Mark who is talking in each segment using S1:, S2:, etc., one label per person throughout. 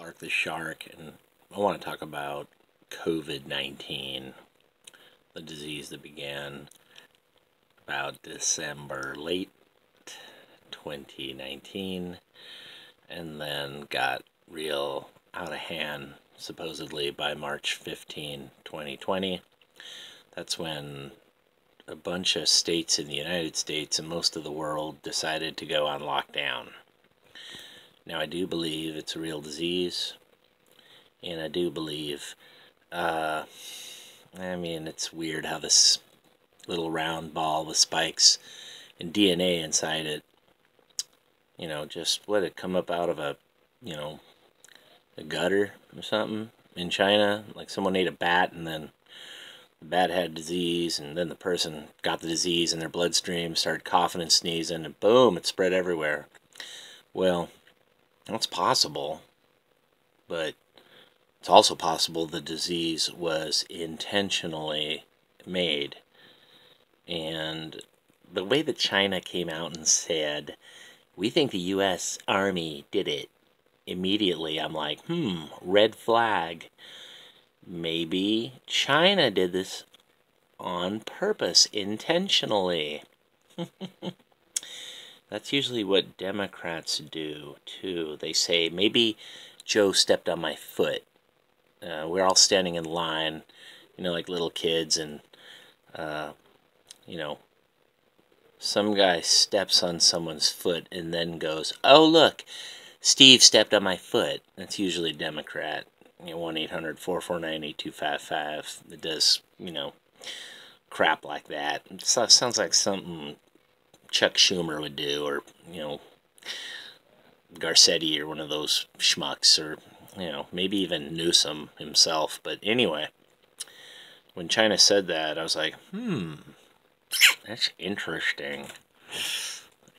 S1: Clark the Shark, and I want to talk about COVID-19, the disease that began about December late 2019 and then got real out of hand supposedly by March 15, 2020. That's when a bunch of states in the United States and most of the world decided to go on lockdown. Now, I do believe it's a real disease, and I do believe, it's weird how this little round ball with spikes and DNA inside it, just what it come up out of a gutter or something in China, like someone ate a bat and then the bat had disease, and then the person got the disease in their bloodstream, started coughing and sneezing, and boom, it spread everywhere. Well, that's possible, but it's also possible the disease was intentionally made. And the way that China came out and said, we think the U.S. Army did it, immediately I'm like, red flag. Maybe China did this on purpose, intentionally. That's usually what Democrats do, too. They say, maybe Joe stepped on my foot. We're all standing in line, like little kids, and, some guy steps on someone's foot and then goes, oh, look, Steve stepped on my foot. That's usually Democrat. 1-800-449-8255. It does, crap like that. It sounds like something Chuck Schumer would do, or, Garcetti, or one of those schmucks, or, maybe even Newsom himself. But anyway, when China said that, I was like, that's interesting.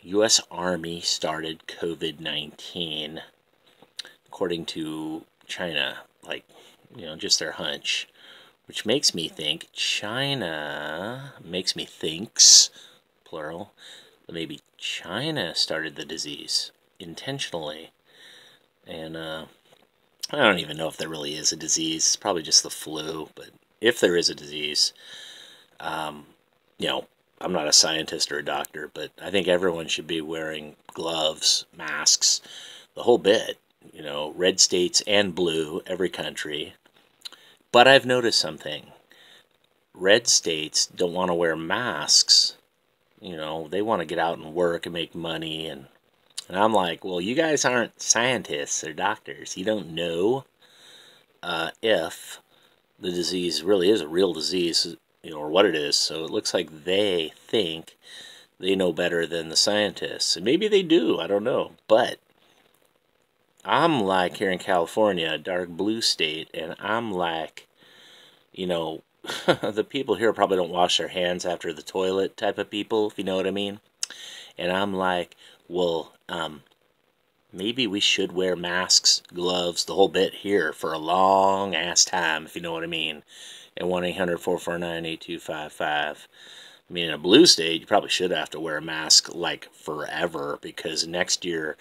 S1: U.S. Army started COVID-19, according to China, just their hunch, which makes me think thinks, plural, that maybe China started the disease intentionally. And I don't even know if there really is a disease. It's probably just the flu, but if there is a disease, I'm not a scientist or a doctor, but I think everyone should be wearing gloves, masks, the whole bit. Red states and blue, every country. But I've noticed something. Red states don't want to wear masks. They want to get out and work and make money. And I'm like, well, you guys aren't scientists or doctors. You don't know if the disease really is a real disease, or what it is. So it looks like they think they know better than the scientists. And maybe they do, I don't know. But I'm like here in California, a dark blue state, and I'm like, the people here probably don't wash their hands after the toilet type of people, if you know what I mean. And I'm like, well, maybe we should wear masks, gloves, the whole bit here for a long ass time, if you know what I mean. At 1-800-449-8255. In a blue state, you probably should have to wear a mask like forever, because next year,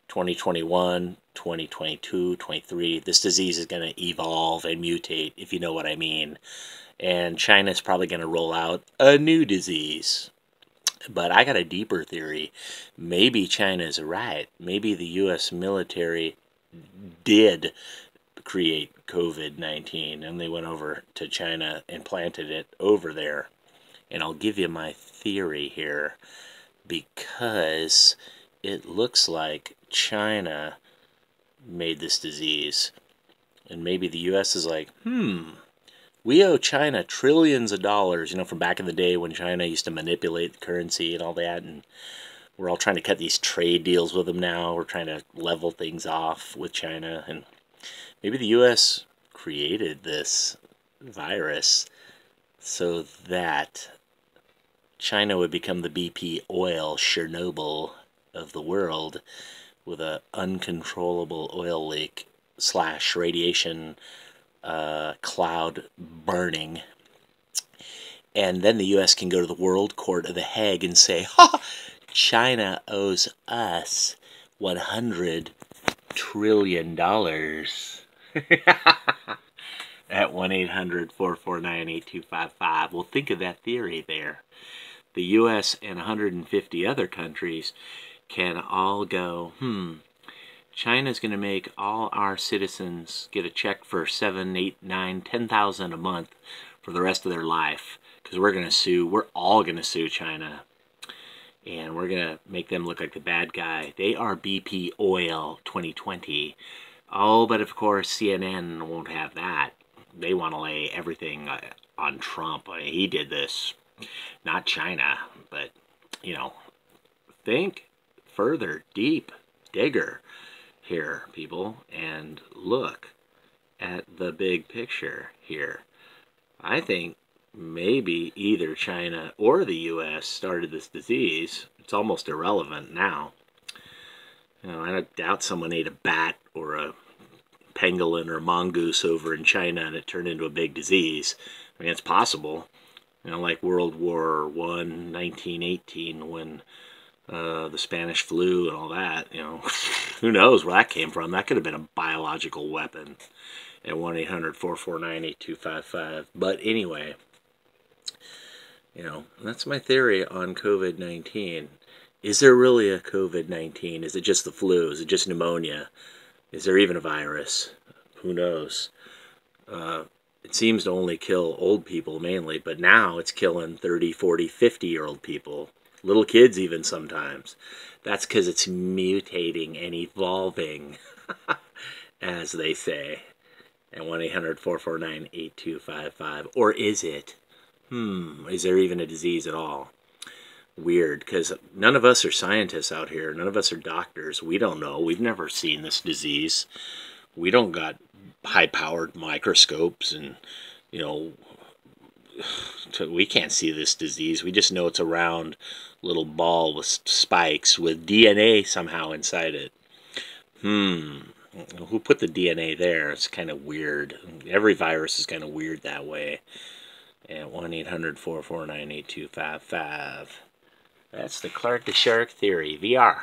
S1: 2021, 2022, 23, this disease is going to evolve and mutate, if you know what I mean. And China's probably going to roll out a new disease. But I got a deeper theory. Maybe China's right. Maybe the U.S. military did create COVID-19, and they went over to China and planted it over there. And I'll give you my theory here, because it looks like China made this disease, and maybe the U.S. is like, we owe China trillions of dollars, from back in the day when China used to manipulate the currency and all that, and we're all trying to cut these trade deals with them now. We're trying to level things off with China, and maybe the U.S. created this virus so that China would become the BP oil Chernobyl of the world, with an uncontrollable oil leak / radiation cloud burning. And then the U.S. can go to the World Court of The Hague and say, China owes us $100 trillion at 1-800-449-8255. Well, think of that theory there. The U.S. and 150 other countries can all go, China's going to make all our citizens get a check for 7, 8, 9, 10,000 a month for the rest of their life, because we're all going to sue China, and we're going to make them look like the bad guy. They are BP Oil 2020. Oh, but of course CNN won't have that. They want to lay everything on Trump. He did this, not China. But, you know, think further, deep, digger here, people, and look at the big picture here. I think maybe either China or the U.S. started this disease. It's almost irrelevant now. You know, I doubt someone ate a bat or a pangolin or a mongoose over in China and it turned into a big disease. I mean, it's possible. You know, like World War I, 1918, when the Spanish flu and all that, you know, who knows where that came from. That could have been a biological weapon at 1-800-449-8255. But anyway, you know, that's my theory on COVID-19. Is there really a COVID-19? Is it just the flu? Is it just pneumonia? Is there even a virus? Who knows? It seems to only kill old people mainly, but now it's killing 30, 40, 50-year-old people. Little kids even sometimes. That's because it's mutating and evolving, as they say. At 1-800-449-8255. Or is it? Is there even a disease at all? Weird, because none of us are scientists out here. None of us are doctors. We don't know. We've never seen this disease. We don't got high-powered microscopes and, you know, we can't see this disease. We just know it's a round little ball with spikes with DNA somehow inside it. Who put the DNA there? It's kind of weird. Every virus is kind of weird that way. At 1-800-449-8255. That's the Clark the Shark theory, VR.